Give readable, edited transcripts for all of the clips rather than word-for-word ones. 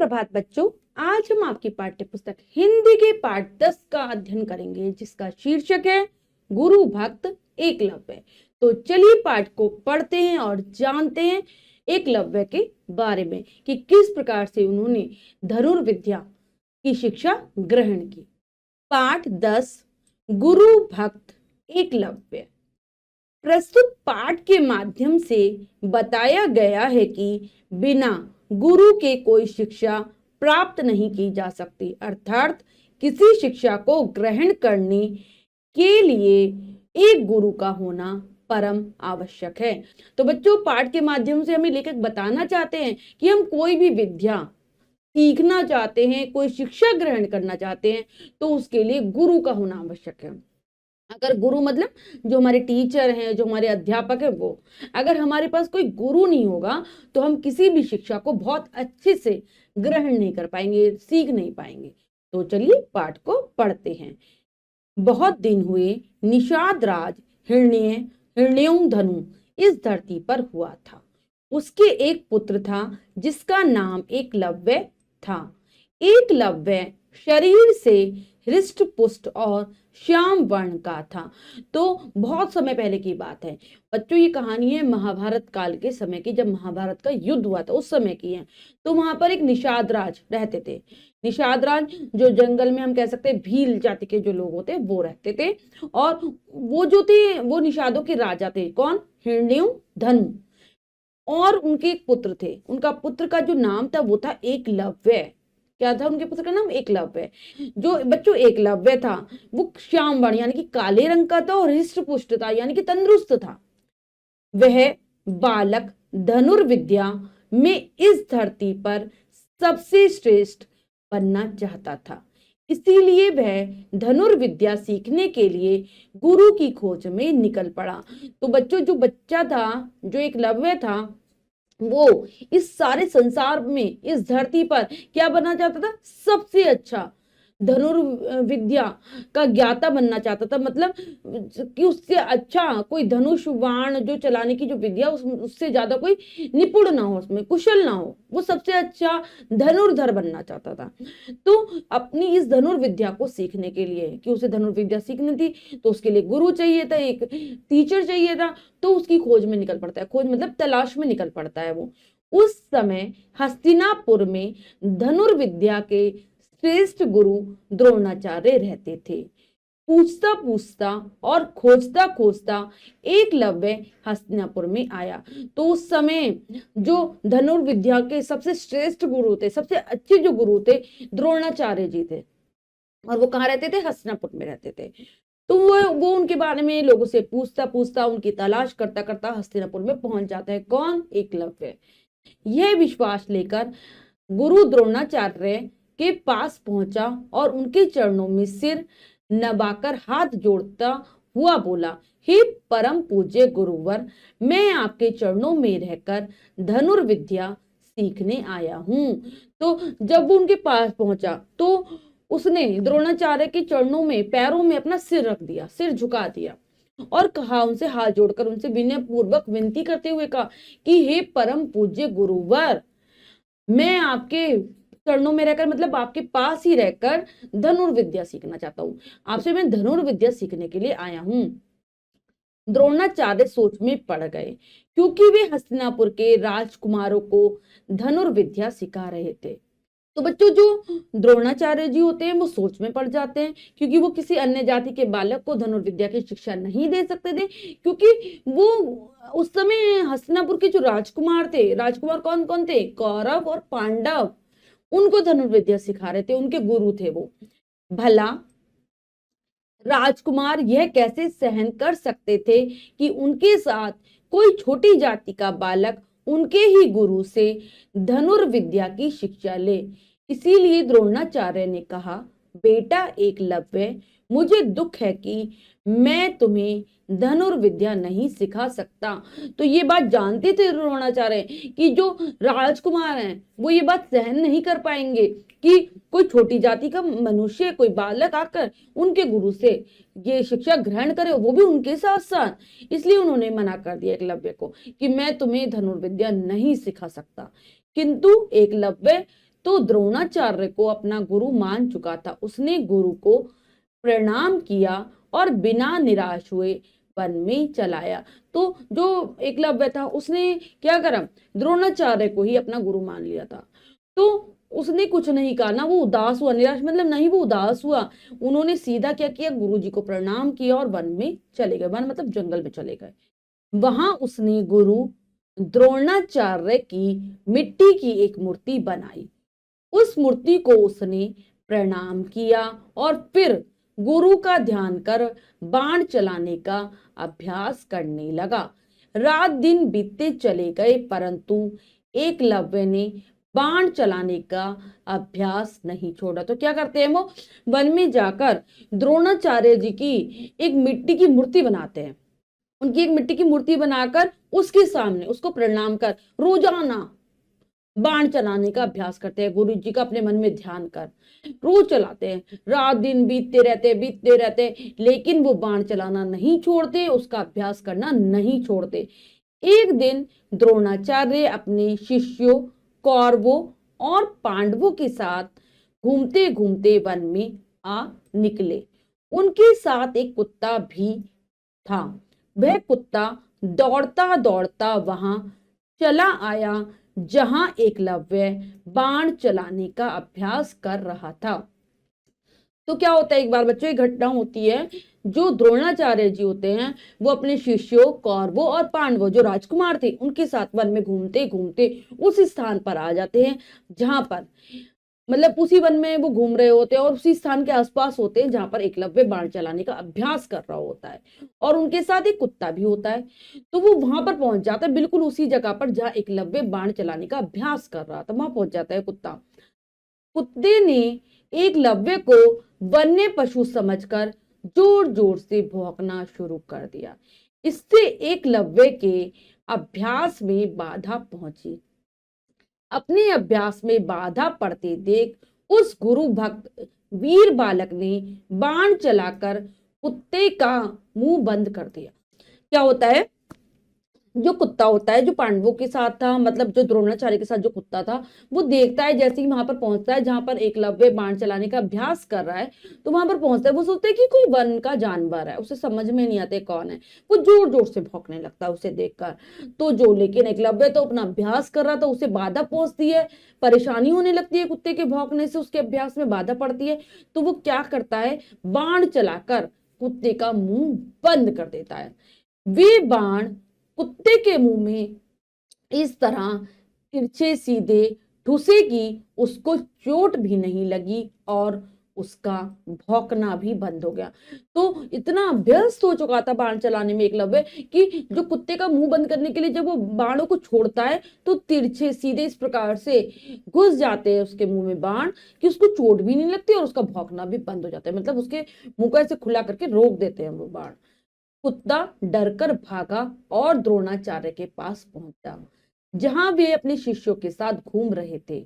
सुप्रभात बच्चों। आज हम आपकी पाठ्य पुस्तक हिंदी के पाठ 10 का अध्ययन करेंगे, जिसका शीर्षक है गुरु भक्त एकलव्य। तो चलिए पाठ को पढ़ते हैं और जानते हैं एकलव्य के बारे में कि किस प्रकार से उन्होंने धनुर्विद्या की शिक्षा ग्रहण की। पाठ 10 गुरु भक्त एकलव्य। प्रस्तुत पाठ के माध्यम से बताया गया है कि बिना गुरु के कोई शिक्षा प्राप्त नहीं की जा सकती, अर्थात किसी शिक्षा को ग्रहण करने के लिए एक गुरु का होना परम आवश्यक है। तो बच्चों, पाठ के माध्यम से हमें लेखक बताना चाहते हैं कि हम कोई भी विद्या सीखना चाहते हैं, कोई शिक्षा ग्रहण करना चाहते हैं, तो उसके लिए गुरु का होना आवश्यक है। अगर गुरु मतलब जो हमारे टीचर हैं, जो हमारे अध्यापक हैं, वो अगर हमारे पास कोई गुरु नहीं होगा तो हम किसी भी शिक्षा को बहुत अच्छे से ग्रहण नहीं कर पाएंगे, सीख नहीं पाएंगे। तो चलिए पाठ को पढ़ते हैं। बहुत दिन हुए निषाद राज हिरण्यऊ धनु इस धरती पर हुआ था। उसके एक पुत्र था जिसका नाम एकलव्य था। एकलव्य शरीर से हृष्ट पुष्ट और श्याम वर्ण का था। तो बहुत समय पहले की बात है बच्चों, ये कहानी है महाभारत काल के समय की, जब महाभारत का युद्ध हुआ था उस समय की है। तो वहां पर एक निषाद राज रहते थे। निषाद राज जो जंगल में हम कह सकते हैं भील जाति के जो लोग होते वो रहते थे, और वो जो थे वो निषादों के राजा थे। कौन? हिरण्यऊ धनु। और उनके एक पुत्र थे, उनका पुत्र का जो नाम था वो था एकलव्य। क्या था उनके पुत्र का नाम? एकलव्य। जो बच्चों एकलव्य था वो श्याम वर्ण यानी कि काले रंग का था, और हृष्ट पुष्ट था यानी कि तंदुरुस्त था। वह बालक धनुर्विद्या में इस धरती पर सबसे श्रेष्ठ बनना चाहता था, इसीलिए वह धनुर्विद्या सीखने के लिए गुरु की खोज में निकल पड़ा। तो बच्चों, जो बच्चा था, जो एकलव्य था, वो इस सारे संसार में, इस धरती पर क्या बनना चाहता था? सबसे अच्छा धनुर्विद्या का ज्ञाता बनना चाहता था। मतलब कि उससे अच्छा कोई धनुष बाण जो चलाने की जो विद्या, उससे ज्यादा कोई निपुण ना हो, उसमें कुशल ना हो, वो सबसे अच्छा धनुर्धर बनना चाहता था। तो अपनी इस धनुर्विद्या को सीखने के लिए, कि उसे धनुर्विद्या सीखनी थी, तो उसके लिए गुरु चाहिए था, एक टीचर चाहिए था। तो उसकी खोज में निकल पड़ता है। खोज मतलब तलाश में निकल पड़ता है वो। उस समय हस्तिनापुर में धनुर्विद्या के श्रेष्ठ गुरु द्रोणाचार्य रहते थे। पूछता पूछता और खोजता खोजता एकलव्य हस्तिनापुर में आया। तो उस समय जो धनुर्विद्या के सबसे श्रेष्ठ गुरु थे, सबसे अच्छे जो गुरु थे, द्रोणाचार्य जी थे, और वो कहाँ रहते थे? हस्तिनापुर में रहते थे। तो वो उनके बारे में लोगों से पूछता पूछता, उनकी तलाश करता करता हस्तिनापुर में पहुंच जाता है। कौन? एकलव्य। यह विश्वास लेकर गुरु द्रोणाचार्य के पास पहुंचा और उनके चरणों में सिर नवाकर हाथ जोड़ता हुआ बोला, हे परम पूज्य गुरुवर, मैं आपके चरणों में रहकर धनुर्विद्या सीखने आया हूं। तो जब वो उनके पास पहुंचा तो उसने द्रोणाचार्य के चरणों में, पैरों में अपना सिर रख दिया, सिर झुका दिया, और कहा, उनसे हाथ जोड़कर, उनसे विनय पूर्वक विनती करते हुए कहा कि हे परम पूज्य गुरुवर, मैं आपके चरणों में रहकर, मतलब आपके पास ही रहकर धनुर्विद्या सीखना चाहता हूँ। आपसे मैं धनुर्विद्या सीखने के लिए आया हूँ। द्रोणाचार्य सोच में पड़ गए, क्योंकि वे हस्तिनापुर के राजकुमारों को धनुर्विद्या सिखा रहे थे। तो बच्चों, जो द्रोणाचार्य जी होते हैं वो सोच में पड़ जाते हैं, क्योंकि वो किसी अन्य जाति के बालक को धनुर्विद्या की शिक्षा नहीं दे सकते थे, क्योंकि वो उस समय हस्तिनापुर के जो राजकुमार थे, राजकुमार कौन कौन थे? कौरव और पांडव, उनको धनुर्विद्या सिखा रहे थे, उनके गुरु थे वो। भला राजकुमार यह कैसे सहन कर सकते थे कि उनके साथ कोई छोटी जाति का बालक उनके ही गुरु से धनुर्विद्या की शिक्षा ले। इसीलिए द्रोणाचार्य ने कहा, बेटा एकलव्य, मुझे दुख है कि मैं तुम्हें धनुर्विद्या नहीं सिखा सकता। तो ये बात जानते थे द्रोणाचार्य कि जो राजकुमार हैं वो ये बात सहन नहीं कर पाएंगे कि कोई छोटी जाति का मनुष्य, कोई बालक आकर उनके गुरु से ये शिक्षा ग्रहण करे, वो भी उनके साथ साथ। इसलिए उन्होंने मना कर दिया एकलव्य को कि मैं तुम्हें धनुर्विद्या नहीं सिखा सकता। किंतु एकलव्य, तो द्रोणाचार्य को अपना गुरु मान चुका था। उसने गुरु को प्रणाम किया और बिना निराश हुए वन में चलाया। तो जो एकलव्य था उसने क्या करा, द्रोणाचार्य को ही अपना गुरु मान लिया था। तो उसने कुछ नहीं कहा, ना वो उदास हुआ, निराश मतलब नहीं वो उदास हुआ। उन्होंने सीधा क्या किया, गुरु जी को प्रणाम किया और वन में चले गए। वन मतलब जंगल में चले गए। वहां उसने गुरु द्रोणाचार्य की मिट्टी की एक मूर्ति बनाई। उस मूर्ति को उसने प्रणाम किया और फिर गुरु का ध्यान कर बाण चलाने का अभ्यास करने लगा। रात दिन बीतते चले गए, परंतु एकलव्य ने बाण चलाने का अभ्यास नहीं छोड़ा। तो क्या करते हैं, वो वन में जाकर द्रोणाचार्य जी की एक मिट्टी की मूर्ति बनाते हैं। उनकी एक मिट्टी की मूर्ति बनाकर उसके सामने उसको प्रणाम कर रोजाना बाण चलाने का अभ्यास करते हैं। गुरु जी का अपने मन में ध्यान कर रोज चलाते हैं। रात दिन बीतते रहते, लेकिन वो बाण चलाना नहीं छोड़ते, उसका अभ्यास करना नहीं छोड़ते। एक दिन द्रोणाचार्य अपने शिष्यों, कौरवों और पांडवों के साथ घूमते घूमते वन में आ निकले। उनके साथ एक कुत्ता भी था। वह कुत्ता दौड़ता दौड़ता वहां चला आया जहां एकलव्य बाण चलाने का अभ्यास कर रहा था। तो क्या होता है, एक बार बच्चों एक घटना होती है, जो द्रोणाचार्य जी होते हैं वो अपने शिष्यों, कौरवों और पांडवों जो राजकुमार थे उनके साथ वन में घूमते घूमते उस स्थान पर आ जाते हैं जहां पर मतलब उसी वन में वो घूम रहे होते हैं और उसी स्थान के आसपास होते हैं जहां पर एकलव्य बाण चलाने का अभ्यास कर रहा होता है और उनके साथ एक कुत्ता भी होता है। तो वो वहां पर पहुंच जाता है, बिल्कुल उसी जगह पर जहां एकलव्य बाण चलाने का अभ्यास कर रहा था, वहां पहुंच जाता है कुत्ता। कुत्ते ने एकलव्य को वन्य पशु समझकर जोर जोर से भौंकना शुरू कर दिया। इससे एकलव्य के अभ्यास में बाधा पहुंची। अपने अभ्यास में बाधा पड़ते देख उस गुरु भक्त वीर बालक ने बाण चलाकर कुत्ते का मुंह बंद कर दिया। क्या होता है, जो कुत्ता होता है जो पांडवों के साथ था, मतलब जो द्रोणाचार्य के साथ जो कुत्ता था, वो देखता है जैसे ही वहां पर पहुंचता है जहां पर एकलव्य बाण चलाने का अभ्यास कर रहा है, तो वहां पर पहुंचता है, वो सोचता है कि कोई वन का जानवर है, उसे समझ में नहीं आते कौन है। वो जोर जोर से भौंकने लगता है उसे देखकर। तो जो लेकिन एकलव्य तो अपना अभ्यास कर रहा था, उसे बाधा पहुंचती है, परेशानी होने लगती है कुत्ते के भौंकने से, उसके अभ्यास में बाधा पड़ती है। तो वो क्या करता है, बाण चलाकर कुत्ते का मुंह बंद कर देता है। वे बाण कुत्ते के मुंह में इस तरह तिरछे सीधे ठुसे कि उसको चोट भी नहीं लगी और उसका भौंकना भी बंद हो गया। तो इतना अभ्यस्त हो चुका था बाण चलाने में एकलव्य कि जो कुत्ते का मुंह बंद करने के लिए जब वो बाणों को छोड़ता है तो तिरछे सीधे इस प्रकार से घुस जाते हैं उसके मुंह में बाण कि उसको चोट भी नहीं लगती और उसका भौंकना भी बंद हो जाता है, मतलब उसके मुंह को ऐसे खुला करके रोक देते हैं वो बाण। कुत्ता डरकर भागा और द्रोणाचार्य के पास पहुंचा जहां वे अपने शिष्यों के साथ घूम रहे थे।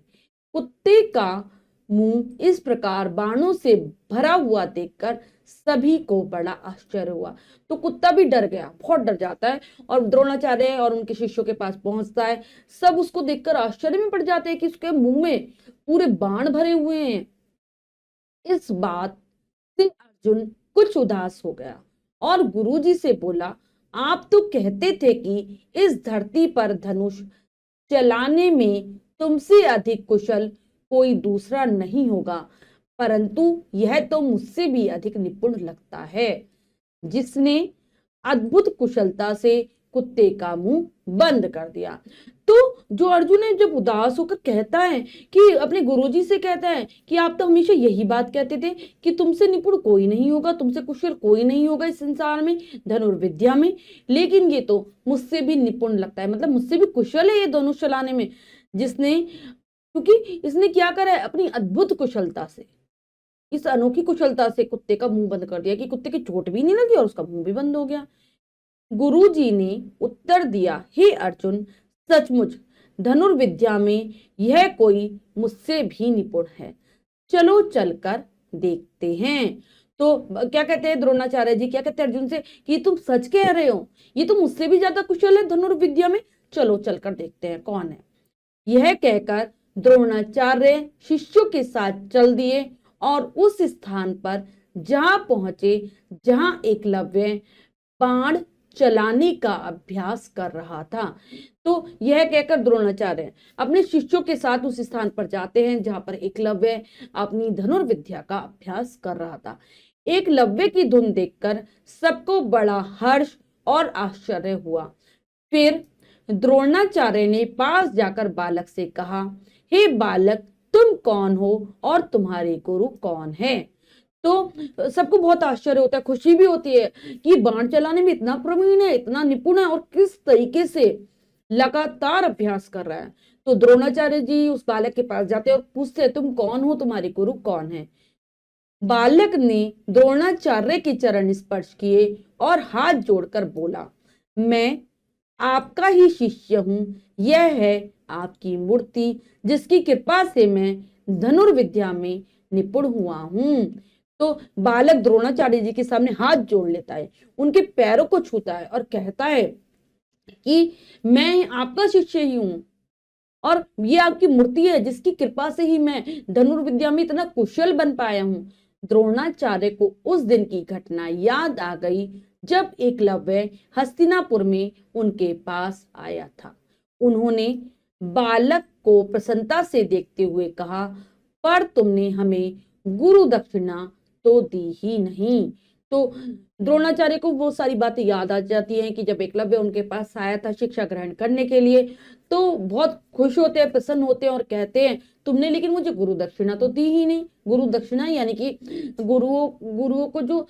कुत्ते का मुंह इस प्रकार बाणों से भरा हुआ देखकर सभी को बड़ा आश्चर्य हुआ। तो कुत्ता भी डर गया, बहुत डर जाता है और द्रोणाचार्य और उनके शिष्यों के पास पहुंचता है। सब उसको देखकर आश्चर्य में पड़ जाते हैं कि उसके मुंह में पूरे बाण भरे हुए हैं। इस बात से अर्जुन कुछ उदास हो गया और गुरुजी से बोला, आप तो कहते थे कि इस धरती पर धनुष चलाने में तुमसे अधिक कुशल कोई दूसरा नहीं होगा, परंतु यह तो मुझसे भी अधिक निपुण लगता है। जिसने अद्भुत कुशलता से कुत्ते का मुंह बंद कर दिया। तो जो अर्जुन है जब उदास होकर कहता है कि अपने गुरुजी से कहता है कि आप तो हमेशा यही बात कहते थे कि तुमसे निपुण कोई नहीं होगा, तुमसे कुशल कोई नहीं होगा इस संसार में धनुर्विद्या में, लेकिन ये तो मुझसे भी निपुण लगता है, मतलब मुझसे भी कुशल है ये धनुष चलाने में। जिसने क्योंकि इसने क्या करा है, अपनी अद्भुत कुशलता से, इस अनोखी कुशलता से कुत्ते का मुंह बंद कर दिया कि कुत्ते की चोट भी नहीं लगी और उसका मुंह भी बंद हो गया। गुरुजी ने उत्तर दिया, हे अर्जुन, सचमुच धनुर्विद्या में यह कोई मुझसे भी निपुण है, चलो चलकर देखते हैं। तो क्या कहते हैं द्रोणाचार्य जी, क्या कहते हैं अर्जुन से कि तुम सच कह रहे हो, ये तो मुझसे भी ज्यादा कुशल है धनुर्विद्या में, चलो चलकर देखते हैं कौन है। यह कहकर द्रोणाचार्य शिष्यों के साथ चल दिए और उस स्थान पर जहां पहुंचे जहां एकलव्य बाण चलाने का अभ्यास कर रहा था। तो यह कहकर द्रोणाचार्य अपने शिष्यों के साथ उस स्थान पर जाते हैं जहां पर एकलव्य अपनी धनुर्विद्या का अभ्यास कर रहा था। एकलव्य की धुन देखकर सबको बड़ा हर्ष और आश्चर्य हुआ। फिर द्रोणाचार्य ने पास जाकर बालक से कहा, हे बालक, तुम कौन हो और तुम्हारे गुरु कौन है? तो सबको बहुत आश्चर्य होता है, खुशी भी होती है कि बाण चलाने में इतना प्रवीण है, इतना निपुण है और किस तरीके से लगातार अभ्यास कर रहा है। तो द्रोणाचार्य जी उस बालक के पास जाते हैं और पूछते हैं, तुम कौन हो, तुम्हारे गुरु कौन है? बालक ने द्रोणाचार्य के चरण स्पर्श किए और हाथ जोड़कर बोला, मैं आपका ही शिष्य हूं। यह है आपकी मूर्ति जिसकी कृपा से मैं धनुर्विद्या में निपुण हुआ हूं। तो बालक द्रोणाचार्य जी के सामने हाथ जोड़ लेता है, उनके पैरों को छूता है और कहता है कि मैं आपका शिष्य ही हूं और ये आपकी मूर्ति है जिसकी कृपा से ही मैं धनुर्विद्या में इतना कुशल बन पाया हूं। द्रोणाचार्य को उस दिन की घटना याद आ गई जब एकलव्य हस्तिनापुर में उनके पास आया था। उन्होंने बालक को प्रसन्नता से देखते हुए कहा, पर तुमने हमें गुरु दक्षिणा तो दी ही नहीं। तो द्रोणाचार्य को वो सारी बातें याद आ जाती हैं कि जब एकलव्य उनके पास आया था शिक्षा ग्रहण करने के लिए, तो बहुत खुश होते हैं, प्रसन्न होते हैं और कहते हैं, तुमने लेकिन मुझे गुरु दक्षिणा तो दी ही नहीं। गुरु दक्षिणा यानी कि गुरुओं को जो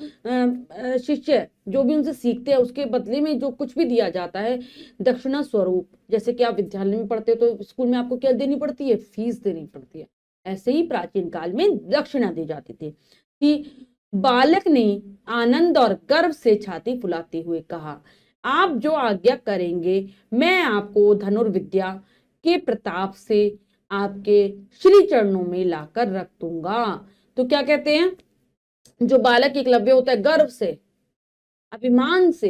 शिष्य जो भी उनसे सीखते हैं उसके बदले में जो कुछ भी दिया जाता है दक्षिणा स्वरूप। जैसे कि आप विद्यालय में पढ़ते हो तो स्कूल में आपको क्या देनी पड़ती है? फीस देनी पड़ती है। ऐसे ही प्राचीन काल में दक्षिणा दी जाती थी। कि बालक ने आनंद और गर्व से छाती फुलाते हुए कहा, आप जो आज्ञा करेंगे मैं आपको धनुर्विद्या के प्रताप से आपके श्री चरणों में लाकर रख दूंगा। तो क्या कहते हैं, जो बालक एकलव्य होता है गर्व से, अभिमान से,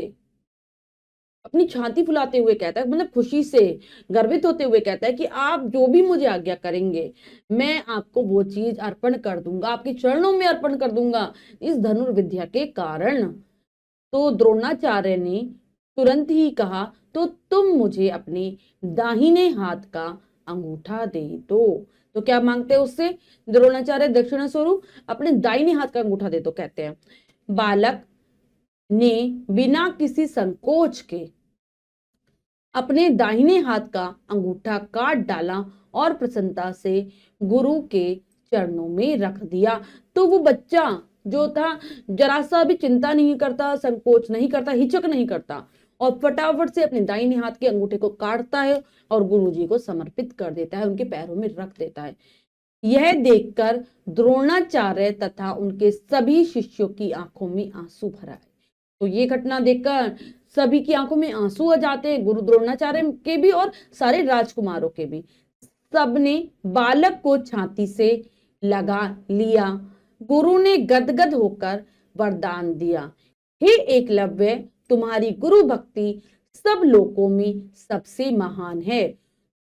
अपनी छाती फुलाते हुए कहता है, मतलब खुशी से, गर्वित होते हुए कहता है कि आप जो भी मुझे आज्ञा करेंगे मैं आपको वो चीज अर्पण कर दूंगा, आपके चरणों में अर्पण कर दूंगा इस धनुर्विद्या के कारण। तो द्रोणाचार्य ने तुरंत ही कहा, तो तुम मुझे अपने दाहिने हाथ का अंगूठा दे दो। तो क्या मांगते हैं उससे द्रोणाचार्य? दक्षिणा स्वरूप अपने दाहिने हाथ का अंगूठा दे दो, कहते हैं। बालक ने बिना किसी संकोच के अपने दाहिने हाथ का अंगूठा काट डाला और प्रसन्नता से गुरु के चरणों में रख दिया। तो वो बच्चा जो था जरा सा भी चिंता नहीं करता, संकोच नहीं करता, हिचक नहीं करता और फटाफट से अपने दाहिने हाथ के अंगूठे को काटता है और गुरु जी को समर्पित कर देता है, उनके पैरों में रख देता है। यह देखकर द्रोणाचार्य तथा उनके सभी शिष्यों की आंखों में आंसू भर आए। तो ये घटना देखकर सभी की आंखों में आंसू आ जाते हैं, गुरु द्रोणाचार्य के भी और सारे राजकुमारों के भी। सबने बालक को छाती से लगा लिया। गुरु ने गदगद होकर वरदान दिया, हे एकलव्य, तुम्हारी गुरु भक्ति सब लोकों में सबसे महान है।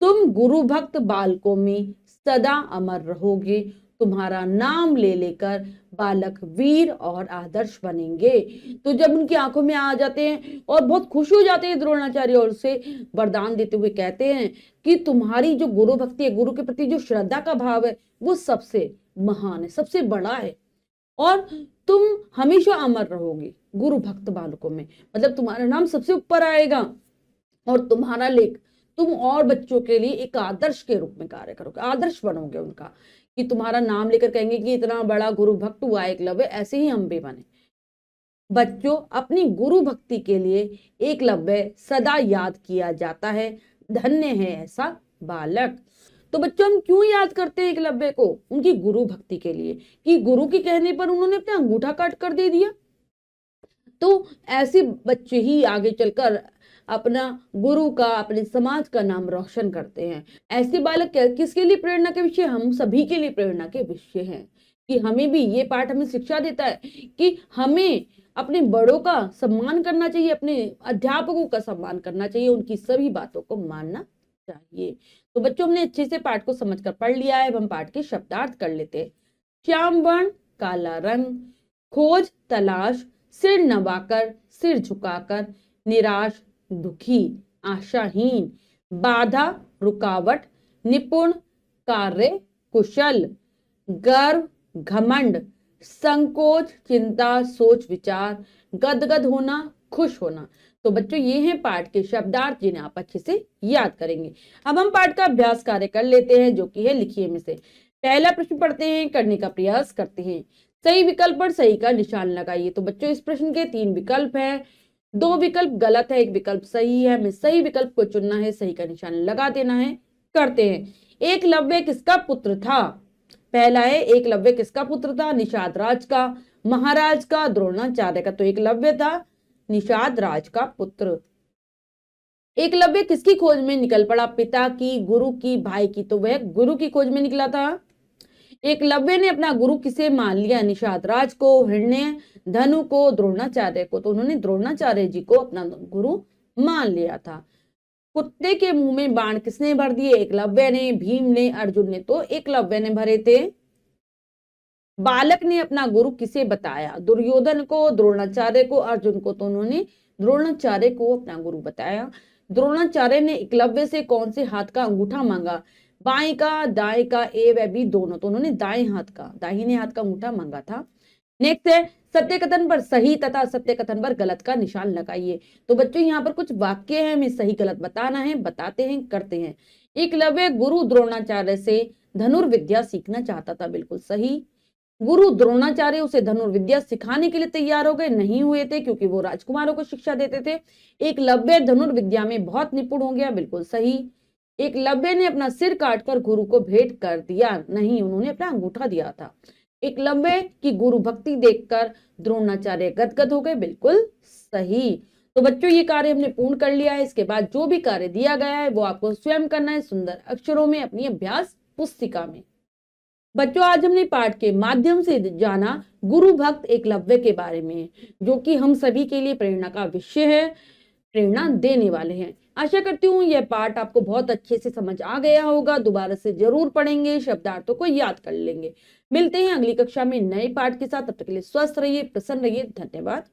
तुम गुरु भक्त बालकों में सदा अमर रहोगे। तुम्हारा नाम ले लेकर बालक वीर और आदर्श बनेंगे। तो जब उनकी आंखों में आ जाते हैं और बहुत खुश हो जाते हैं द्रोणाचार्य और उसे वरदान देते हुए कहते हैं कि तुम्हारी जो गुरु भक्ति है, गुरु के प्रति जो श्रद्धा का भाव है वो सबसे महान है, सबसे बड़ा है और तुम हमेशा अमर रहोगे गुरु भक्त बालकों में। मतलब तुम्हारा नाम सबसे ऊपर आएगा और तुम्हारा लेख तुम और बच्चों के लिए एक आदर्श के रूप में कार्य करोगे, आदर्श बनोगे उनका, कि तुम्हारा नाम लेकर कहेंगे कि इतना बड़ा गुरु भक्त हुआ एकलव्य, ऐसे ही हम भी बने। बच्चों, अपनी गुरु भक्ति के लिए एकलव्य सदा याद किया जाता है। धन्य है ऐसा बालक। तो बच्चों, हम क्यों याद करते हैं एकलव्य को? उनकी गुरु भक्ति के लिए, कि गुरु के कहने पर उन्होंने अपना अंगूठा काट कर दे दिया। तो ऐसे बच्चे ही आगे चलकर अपना गुरु का, अपने समाज का नाम रोशन करते हैं। ऐसे बालक किसके लिए प्रेरणा के विषय? हम सभी के लिए प्रेरणा के विषय हैं। कि हमें भी ये पाठ हमें शिक्षा देता है कि हमें अपने बड़ों का सम्मान करना चाहिए, अपने अध्यापकों का सम्मान करना चाहिए, उनकी सभी बातों को मानना चाहिए। तो बच्चों हमने अच्छे से पाठ को समझकर पढ़ लिया है। अब हम पाठ के शब्दार्थ कर लेते हैं। श्याम वर्ण काला रंग, खोज तलाश, सिर नवाकर सिर झुकाकर, निराश दुखी, आशाहीन, बाधा रुकावट, निपुण कार्य कुशल, गर्व घमंड, संकोच चिंता सोच विचार, गदगद होना खुश होना। तो बच्चों ये हैं पाठ के शब्दार्थ जिन्हें आप अच्छे से याद करेंगे। अब हम पाठ का अभ्यास कार्य कर लेते हैं जो कि है लिखिए में से। पहला प्रश्न पढ़ते हैं, करने का प्रयास करते हैं। सही विकल्प पर सही का निशान लगाइए। तो बच्चों इस प्रश्न के 3 विकल्प हैं, 2 विकल्प गलत है, 1 विकल्प सही है। हमें सही विकल्प को चुनना है, सही का निशान लगा देना है। करते हैं। एकलव्य किसका पुत्र था? पहला है एकलव्य किसका पुत्र था? निषाद राज का, महाराज का, द्रोणाचार्य का। तो एकलव्य था निषाद राज का पुत्र। एकलव्य किसकी खोज में निकल पड़ा? पिता की, गुरु की, भाई की। तो वह गुरु की खोज में निकला था। एकलव्य ने अपना गुरु किसे मान लिया? निषाद राज को, हिरण्य धनु को, द्रोणाचार्य को। तो उन्होंने द्रोणाचार्य जी को अपना गुरु मान लिया था। कुत्ते के मुंह में बाण किसने भर दिए? एकलव्य ने, भीम ने, अर्जुन ने। तो एकलव्य ने भरे थे। बालक ने अपना गुरु किसे बताया? दुर्योधन को, द्रोणाचार्य को, अर्जुन को। तो उन्होंने द्रोणाचार्य को अपना गुरु बताया। द्रोणाचार्य ने एकलव्य से कौन से हाथ का अंगूठा मांगा? बाएं का, दाएं का, ए व बी दोनों। तो उन्होंने दाएं हाथ का, दाहिने हाथ का अंगूठा मांगा था। नेक्स्ट है सत्य कथन पर सही तथा सत्य कथन पर गलत का निशान लगाइए। तो बच्चों यहाँ पर कुछ वाक्य है, हमें सही गलत बताना है, बताते हैं, करते हैं। एकलव्य गुरु द्रोणाचार्य से धनुर्विद्या सीखना चाहता था, बिल्कुल सही। गुरु द्रोणाचार्य उसे धनुर्विद्या सिखाने के लिए तैयार हो गए, नहीं हुए थे क्योंकि वो राजकुमारों को शिक्षा देते थे। एकलव्य धनुर्विद्या में बहुत निपुण हो गया, बिल्कुल सही। एकलव्य ने अपना सिर काटकर गुरु को भेंट कर दिया, नहीं, उन्होंने अपना अंगूठा दिया था। एकलव्य की गुरु भक्ति देखकर द्रोणाचार्य गदगद हो गए, बिल्कुल सही। तो बच्चों ये कार्य हमने पूर्ण कर लिया है। इसके बाद जो भी कार्य दिया गया है वो आपको स्वयं करना है सुंदर अक्षरों में अपनी अभ्यास पुस्तिका में। बच्चों आज हमने पाठ के माध्यम से जाना गुरु भक्त एकलव्य के बारे में, जो कि हम सभी के लिए प्रेरणा का विषय है, प्रेरणा देने वाले हैं। आशा करती हूँ यह पाठ आपको बहुत अच्छे से समझ आ गया होगा। दोबारा से जरूर पढ़ेंगे, शब्दार्थों को याद कर लेंगे। मिलते हैं अगली कक्षा में नए पाठ के साथ। तब तक के लिए स्वस्थ रहिए, प्रसन्न रहिए। धन्यवाद।